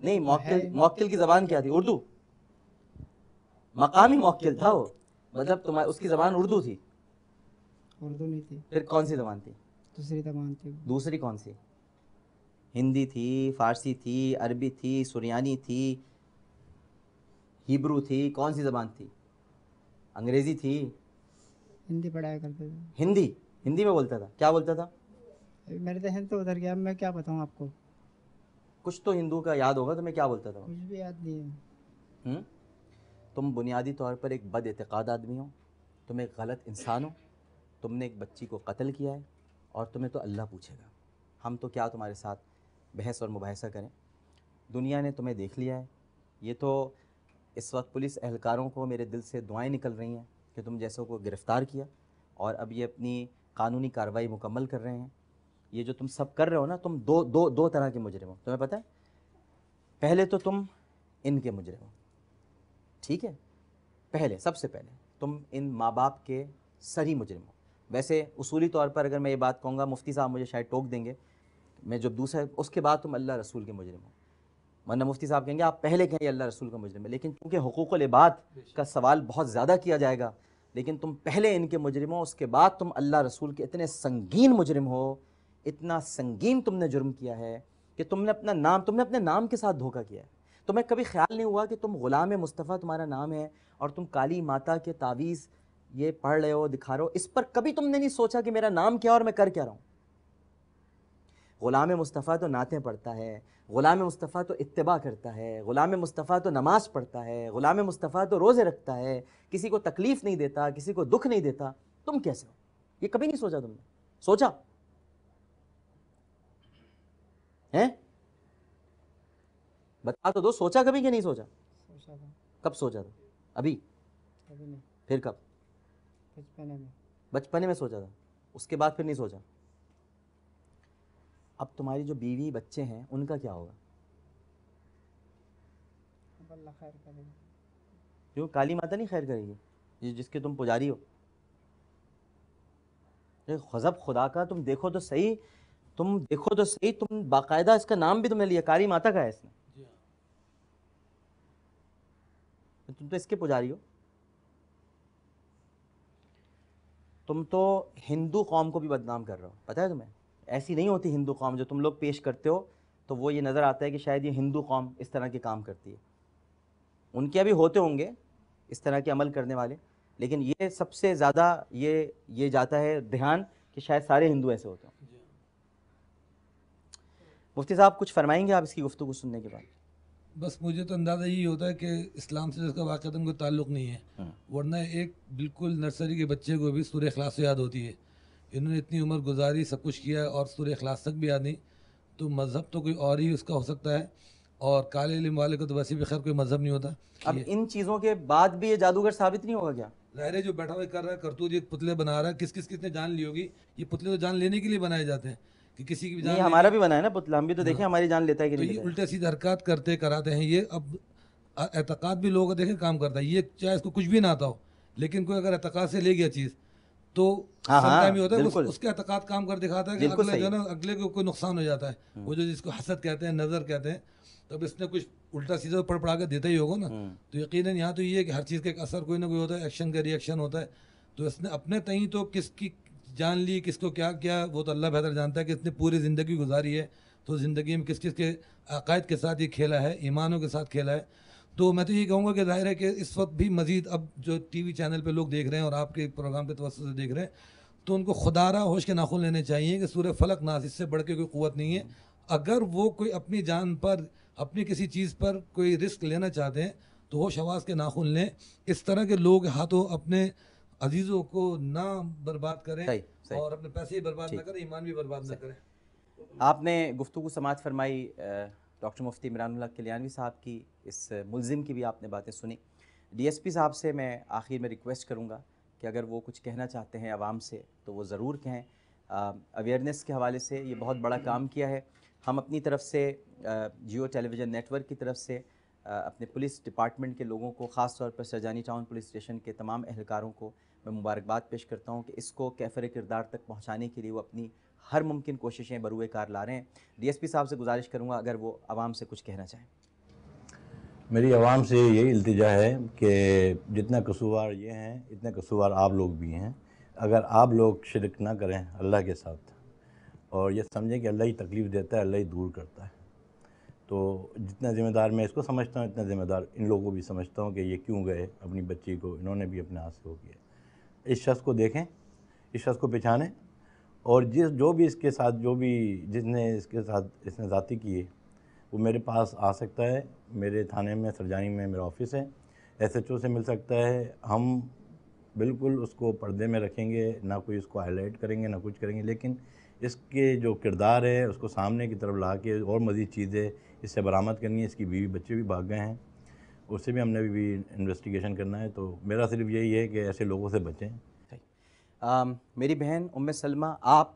نہیں، موکل کی زبان کیا تھی؟ اردو؟ مقامی موکل تھا وہ، مطلب تمہاری اس کی زبان اردو تھی؟ اردو نہیں تھی، پھر کون سی زبان تھی؟ دوسری زبان تھی۔ دوسری کون سی؟ ہندی تھی، فارسی تھی، عربی تھی، سریانی تھی، ہیبرو تھی، کون سی زبان تھی؟ انگریزی تھی؟ ہندی پڑھایا کرتے تھے۔ ہندی میں بولتا تھا؟ کیا بولتا تھا؟ ابھی میرے ذہن سے اتر گیا، اب میں کیا بتاؤں آپ کو؟ کچھ تو ہندو کا یاد ہوگا تمہیں، کیا بولتا تھا وہ؟ کچھ بھی یاد نہیں ہے۔ تم بنیادی طور پر ایک بد اعتقاد آدمی ہو، تم ایک غلط انسان ہو، تم نے ایک بچی کو قتل کیا ہے، اور تمہیں تو اللہ پوچھے گا۔ ہم تو کیا تمہارے ساتھ بحث اور مباحثہ کریں؟ دنیا نے تمہیں دیکھ لیا ہے۔ یہ تو اس وقت پولیس اہلکاروں کو میرے دل سے دعائیں نکل رہی ہیں کہ تم جیسوں کو گرفتار کیا، اور اب یہ اپنی قانونی کارروائی مکمل کر رہے ہیں۔ یہ جو تم سب کر رہے ہو نا، تم دو طرح کے مجرم ہو، تمہیں پتہ ہے؟ پہلے تو تم ان کے مجرم ہو، ٹھیک ہے؟ پہلے سب سے پہلے تم ان ماں باپ کے سری مجرم ہو۔ ویسے اصولی طور پر اگر میں یہ بات کہوں گا، مفتی صاحب مجھے شاید ٹوک دیں گے، میں جب دوسرا اس کے بعد تم اللہ رسول کے مجرم ہو، ورنہ مفتی صاحب کہیں گے آپ پہلے کہیں یہ اللہ رسول کا مجرم ہے۔ لیکن چونکہ حقوق العباد کا سوال بہت زیادہ کیا جائے گا، لیکن تم پہلے ان کے مجرم ہو، اس کے بعد تم اللہ رسول کے اتنے سنگین مجرم ہو، اتنا سنگین تم نے جرم کیا ہے کہ تم نے اپنے نام کے ساتھ دھوکہ کیا ہے۔ تمہیں کبھی خیال نہیں ہوا کہ تم غلام مصطفیٰ تمہارا نام ہے، اور تم کالی ماتا کے تعویذ یہ پڑھ رہے ہو، دکھا رہے ہو، اس پر کبھی تم نے نہیں سوچا کہ میرا نام کیا اور میں کر کیا رہا ہوں؟ غلام مصطفیٰ تو نعتیں پڑھتا ہے، غلام مصطفیٰ تو اتباع کرتا ہے، غلام مصطفیٰ تو نماز پڑھتا ہے، غلام مصطفیٰ تو روزے رکھتا ہے، کسی کو تکلیف نہیں دیتا، کسی کو دکھ نہیں دیتا۔ تم کیسے ہو؟ یہ کبھی نہیں سوچا تم نے؟ سوچا ہیں؟ بتا تو دو، سوچا کبھی کہ نہیں سوچا؟ سوچا تھا۔ کب سوچا تھا؟ ابھی؟ ابھی نہیں، پھر کب؟ بچپنے میں۔ بچپنے میں سوچا تھا، اس کے بعد پھر نہیں سوچا؟ اب تمہاری جو بیوی بچے ہیں ان کا کیا ہوگا؟ اب اللہ خیر کرے گا۔ کیوں کالی ماتا نہیں خیر کرے گی جس کے تم پجاری ہو؟ غضب خدا کا، تم دیکھو تو صحیح، تم باقاعدہ اس کا نام بھی تم نے لیا، کالی ماتا کا ہے اس نے، تم تو اس کے پجاری ہو۔ تم تو ہندو قوم کو بھی بدنام کر رہے ہو، پتہ ہے تمہیں؟ ایسی نہیں ہوتی ہندو قوم جو تم لوگ پیش کرتے ہو، تو وہ یہ نظر آتا ہے کہ شاید یہ ہندو قوم اس طرح کے کام کرتی ہے۔ ان کے ابھی ہوتے ہوں گے اس طرح کے عمل کرنے والے، لیکن یہ سب سے زیادہ یہ جاتا ہے دھیان کہ شاید سارے ہندو ایسے ہوتے ہوں۔ مفتی صاحب کچھ فرمائیں گے آپ اس کی گفتگو سننے کے بعد؟ بس مجھے تو اندازہ یہی ہوتا ہے کہ اسلام سے اس کا واقعتاً کوئی تعلق نہیں ہے، ورنہ ایک بالکل نرسری کے بچے کو بھی سورہ اخلاص سے یاد ہوتی ہے۔ انہوں نے اتنی عمر گزاری، سب کچھ کیا، اور سورہ اخلاص تک بھی یاد نہیں، تو مذہب تو کوئی اور ہی اس کا ہو سکتا ہے، اور کالے علم والے کو تو ویسے بھی خیر کوئی مذہب نہیں ہوتا۔ اب ان چیزوں کے بعد بھی یہ جادوگر ثابت نہیں ہوگا کیا؟ ظاہر ہے جو بیٹھا ہوا کر رہا ہے کرتوت، یہ پتلے بنا رہا ہے، کس نے جان لی ہوگی؟ یہ پتلے تو جان لینے کے لیے بنائے جاتے ہیں کہ کسی کی بھی جان، ہمارا بھی بنا ہے نا پتلا، ہم بھی تو دیکھیں ہماری جان لیتا ہے کہ تو نہیں یہ لیتا ہے۔ الٹے سیدھے حرکات کرتے کراتے ہیں۔ یہ اب اعتقاد بھی لوگوں کو دیکھیں کام کرتا ہے، یہ چاہے اس کو کچھ بھی نہ آتا ہو، لیکن کوئی اگر اعتقاد سے لے گیا چیز تو سم ہوتا ہے اس کے اعتقاد کام کر دکھاتا ہے کہ اگلے جو ہے نا اگلے کو کوئی نقصان ہو جاتا ہے، وہ جو جس کو حسد کہتے ہیں، نظر کہتے ہیں، تب اس نے کچھ الٹا سیدھا پڑھا کے دیتا ہی ہوگا نا، تو یقیناً یہاں تو یہ ہے کہ ہر چیز کا ایک اثر کوئی نہ کوئی ہوتا ہے، ایکشن کا ری ایکشن ہوتا ہے، تو اس نے اپنے تئیں تو کس کی جان لی، کس کو کیا کیا، وہ تو اللہ بہتر جانتا ہے کہ اس نے پوری زندگی گزاری ہے، تو زندگی میں کس کے عقائد کے ساتھ یہ کھیلا ہے، ایمانوں کے ساتھ کھیلا ہے۔ تو میں تو یہ کہوں گا کہ ظاہر ہے کہ اس وقت بھی مزید اب جو ٹی وی چینل پہ لوگ دیکھ رہے ہیں اور آپ کے پروگرام کے توسط سے دیکھ رہے ہیں، تو ان کو خدارہ ہوش کے ناخن لینے چاہیے کہ سورہ فلق ناس اس سے بڑھ کے کوئی قوت نہیں ہے۔ اگر وہ کوئی اپنی جان پر، اپنی کسی چیز پر کوئی رسک لینا چاہتے ہیں تو ہوش حواس کے ناخن لیں، اس طرح کے لوگ ہاتھوں اپنے عزیزوں کو نہ برباد کریں، اور اپنے پیسے ہی برباد نہ کریں، ایمان بھی برباد نہ کریں۔ آپ نے گفتگو سماعت فرمائی ڈاکٹر مفتی عمران اللہ کلیانوی صاحب کی، اس ملزم کی بھی آپ نے باتیں سنی۔ ڈی ایس پی صاحب سے میں آخر میں ریکویسٹ کروں گا کہ اگر وہ کچھ کہنا چاہتے ہیں عوام سے تو وہ ضرور کہیں۔ اویئرنیس کے حوالے سے یہ بہت بڑا کام کیا ہے. ہم اپنی طرف سے جیو ٹیلی ویژن نیٹ ورک کی طرف سے اپنے پولیس ڈپارٹمنٹ کے لوگوں کو، خاص طور پر سرجانی ٹاؤن پولیس اسٹیشن کے تمام اہلکاروں کو میں مبارکباد پیش کرتا ہوں کہ اس کو کیفر کردار تک پہنچانے کے لیے وہ اپنی ہر ممکن کوششیں بروئے کار لا رہے ہیں. ڈی ایس پی صاحب سے گزارش کروں گا اگر وہ عوام سے کچھ کہنا چاہیں. میری عوام سے یہی التجا ہے کہ جتنا قصوروار یہ ہیں اتنے قصوروار آپ لوگ بھی ہیں. اگر آپ لوگ شرک نہ کریں اللہ کے ساتھ اور یہ سمجھیں کہ اللہ ہی تکلیف دیتا ہے، اللہ ہی دور کرتا ہے، تو جتنا ذمہ دار میں اس کو سمجھتا ہوں اتنا ذمہ دار ان لوگوں کو بھی سمجھتا ہوں کہ یہ کیوں گئے اپنی بچی کو، انہوں نے بھی اپنے ہاتھ سے ہو کیا. اس شخص کو دیکھیں، اس شخص کو پہچانیں، اور جو بھی اس کے ساتھ جس نے اس کے ساتھ اس نے ذاتی کیے وہ میرے پاس آ سکتا ہے. میرے تھانے میں سرجانی میں میرا آفس ہے، ایس ایچ او سے مل سکتا ہے. ہم بالکل اس کو پردے میں رکھیں گے، نہ کوئی اس کو ہائی لائٹ کریں گے نہ کچھ کریں گے، لیکن اس کے جو کردار ہے اس کو سامنے کی طرف لا کے اور مزید چیزیں اس سے برآمد کرنی ہے. اس کی بیوی بچے بھی بھاگ گئے ہیں، اس سے بھی ہم نے بھی انویسٹیگیشن کرنا ہے. تو میرا صرف یہی ہے کہ ایسے لوگوں سے بچیں. میری بہن ام سلمہ، آپ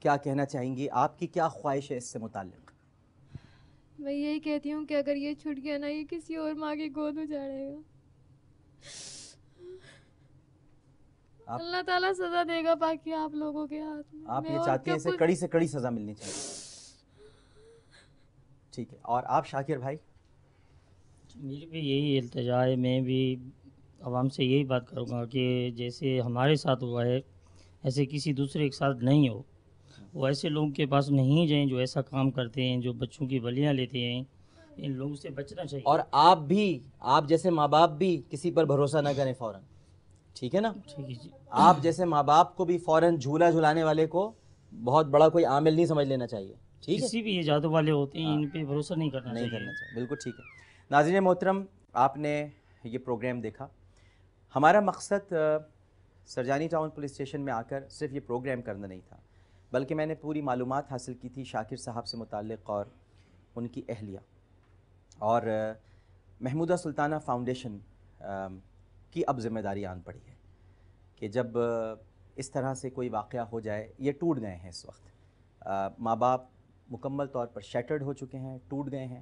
کیا کہنا چاہیں گی؟ آپ کی کیا خواہش ہے اس سے متعلق؟ میں یہی کہتی ہوں کہ اگر یہ چھٹ گیا نا، یہ کسی اور ماں کی گود میں چڑھے گا. اللہ تعالیٰ سزا دے گا، باقی آپ لوگوں کے ہاتھ میں. آپ یہ چاہتی ہیں اسے کڑی سے کڑی سزا ملنی چاہیے. ٹھیک ہے. اور آپ شاکر بھائی؟ میری بھی یہی التجا ہے، میں بھی عوام سے یہی بات کروں گا کہ جیسے ہمارے ساتھ ہوا ہے ایسے کسی دوسرے کے ساتھ نہیں ہو. وہ ایسے لوگوں کے پاس نہیں جائیں جو ایسا کام کرتے ہیں، جو بچوں کی بلیاں لیتے ہیں. ان لوگوں سے بچنا چاہیے. اور آپ جیسے ماں باپ بھی کسی پر بھروسہ نہ کریں فوراً. ٹھیک ہے نا؟ ٹھیک ہے جی. آپ جیسے ماں باپ کو بھی فوراً جھولا جھلانے والے کو بہت بڑا کوئی عامل نہیں سمجھ لینا چاہیے. ٹھیک ہے؟ کسی بھی یہ جادو والے ہوتے ہیں ان پہ بھروسہ نہیں کرنا چاہیے. بالکل ٹھیک ہے. ناظرین محترم، آپ نے یہ پروگرام دیکھا. ہمارا مقصد سرجانی ٹاؤن پولیس اسٹیشن میں آ کر صرف یہ پروگرام کرنا نہیں تھا، بلکہ میں نے پوری معلومات حاصل کی تھی شاکر صاحب سے متعلق اور ان کی اہلیہ. اور محمودہ سلطانہ فاؤنڈیشن کی اب ذمہ داری آن پڑی ہے کہ جب اس طرح سے کوئی واقعہ ہو جائے، یہ ٹوٹ گئے ہیں اس وقت. ماں باپ مکمل طور پر شیٹرڈ ہو چکے ہیں، ٹوٹ گئے ہیں،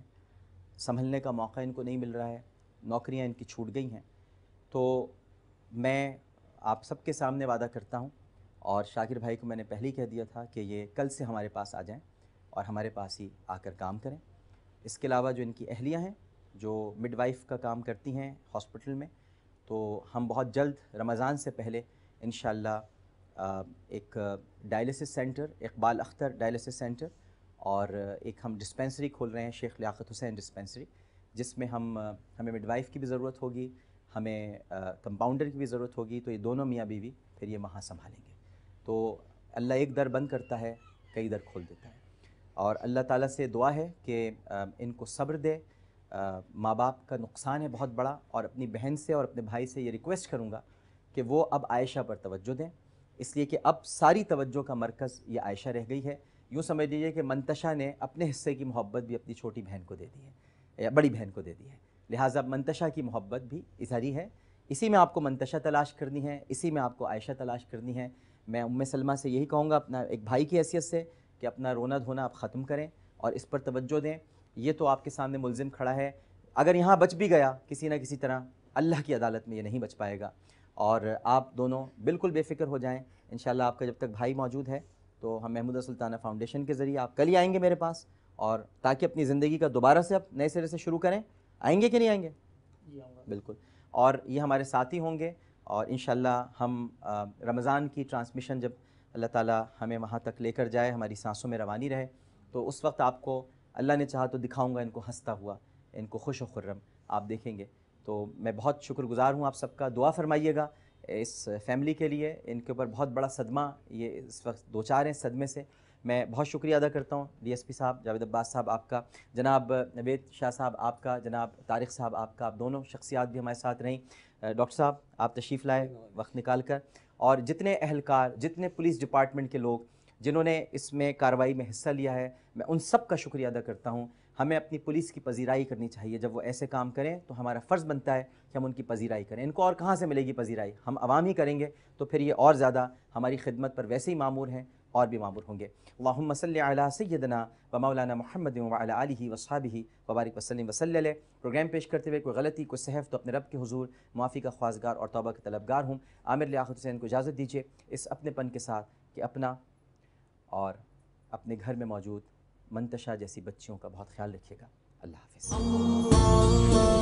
سنبھلنے کا موقع ان کو نہیں مل رہا ہے، نوکریاں ان کی چھوٹ گئی ہیں. تو میں آپ سب کے سامنے وعدہ کرتا ہوں، اور شاکر بھائی کو میں نے پہلے ہی کہہ دیا تھا کہ یہ کل سے ہمارے پاس آ جائیں اور ہمارے پاس ہی آ کر کام کریں. اس کے علاوہ جو ان کی اہلیہ ہیں جو مڈ وائف کا کام کرتی ہیں ہاسپٹل میں، تو ہم بہت جلد رمضان سے پہلے انشاءاللہ ایک dialysis centre, Iqbal Akhtar dialysis centre, اور ایک ہم ڈسپینسری کھول رہے ہیں، شیخ لیاقت حسین ڈسپینسری، جس میں ہمیں مڈ وائف کی بھی ضرورت ہوگی، ہمیں کمپاؤنڈر کی بھی ضرورت ہوگی. تو یہ دونوں میاں بیوی پھر یہ وہاں سنبھالیں گے. تو اللہ ایک در بند کرتا ہے، کئی در کھول دیتا ہے. اور اللہ تعالیٰ سے دعا ہے کہ ان کو صبر دے. ماں باپ کا نقصان ہے بہت بڑا، اور اپنی بہن سے اور اپنے بھائی سے یہ ریکویسٹ کروں گا کہ وہ اب عائشہ پر توجہ دیں، اس لیے کہ اب ساری توجہ کا مرکز یہ عائشہ رہ گئی ہے. یوں سمجھ لیجیے کہ منتشا نے اپنے حصے کی محبت بھی اپنی چھوٹی بہن کو دے دی ہے، یا بڑی بہن کو دے دی ہے. لہٰذا منتشا کی محبت بھی اظہاری ہے. اسی میں آپ کو منتشا تلاش کرنی ہے، اسی میں آپ کو عائشہ تلاش کرنی ہے. میں ام سلمہ سے یہی کہوں گا اپنا ایک بھائی کی حیثیت سے کہ اپنا رونا دھونا آپ ختم کریں اور اس پر توجہ دیں. یہ تو آپ کے سامنے ملزم کھڑا ہے، اگر یہاں بچ بھی گیا کسی نہ کسی طرح، اللہ کی عدالت میں یہ نہیں بچ پائے گا. اور آپ دونوں بالکل بے فکر ہو جائیں. انشاءاللہ آپ کا جب تک بھائی موجود ہے تو ہم محمودہ سلطانہ فاؤنڈیشن کے ذریعے آپ کل ہی آئیں گے میرے پاس، اور تاکہ اپنی زندگی کا دوبارہ سے اب نئے سرے سے شروع کریں. آئیں گے کہ نہیں آئیں گے؟ بالکل. اور یہ ہمارے ساتھی ہوں گے، اور انشاءاللہ ہم رمضان کی ٹرانسمیشن جب اللہ تعالیٰ ہمیں وہاں تک لے کر جائے، ہماری سانسوں میں روانی رہے، تو اس وقت آپ کو اللہ نے چاہا تو دکھاؤں گا ان کو ہنستا ہوا، ان کو خوش و خرم آپ دیکھیں گے. تو میں بہت شکر گزار ہوں آپ سب کا. دعا فرمائیے گا اس فیملی کے لیے، ان کے اوپر بہت بڑا صدمہ یہ اس وقت دو چار ہیں صدمے سے. میں بہت شکریہ ادا کرتا ہوں ڈی ایس پی صاحب جاوید عباس صاحب آپ کا، جناب نوید شاہ صاحب آپ کا، جناب طارق صاحب آپ کا. آپ دونوں شخصیات بھی ہمارے ساتھ رہیں. ڈاکٹر صاحب آپ تشریف لائے وقت نکال کر، اور جتنے اہلکار، جتنے پولیس ڈپارٹمنٹ کے لوگ جنہوں نے اس میں کارروائی میں حصہ لیا ہے، میں ان سب کا شکریہ ادا کرتا ہوں. ہمیں اپنی پولیس کی پذیرائی کرنی چاہیے. جب وہ ایسے کام کریں تو ہمارا فرض بنتا ہے کہ ہم ان کی پذیرائی کریں. ان کو اور کہاں سے ملے گی پذیرائی؟ ہم عوام ہی کریں گے تو پھر یہ اور زیادہ ہماری خدمت پر ویسے ہی مامور ہیں. اور بھی معمور ہوں گے۔ اللہم صلی علی سیدنا و مولانا محمد و علی آلہ و اصحابہ وبارک وسلم وصلی علیہ۔ پروگرام پیش کرتے ہوئے کوئی غلطی، کوئی سہو تو اپنے رب کے حضور معافی کا خواستگار اور توبہ کے طلبگار ہوں۔ عامر لیاقت حسین کو اجازت دیجیے اس اپنے پن کے ساتھ کہ اپنا اور اپنے گھر میں موجود منتشا جیسی بچیوں کا بہت خیال رکھیے گا۔ اللہ حافظ۔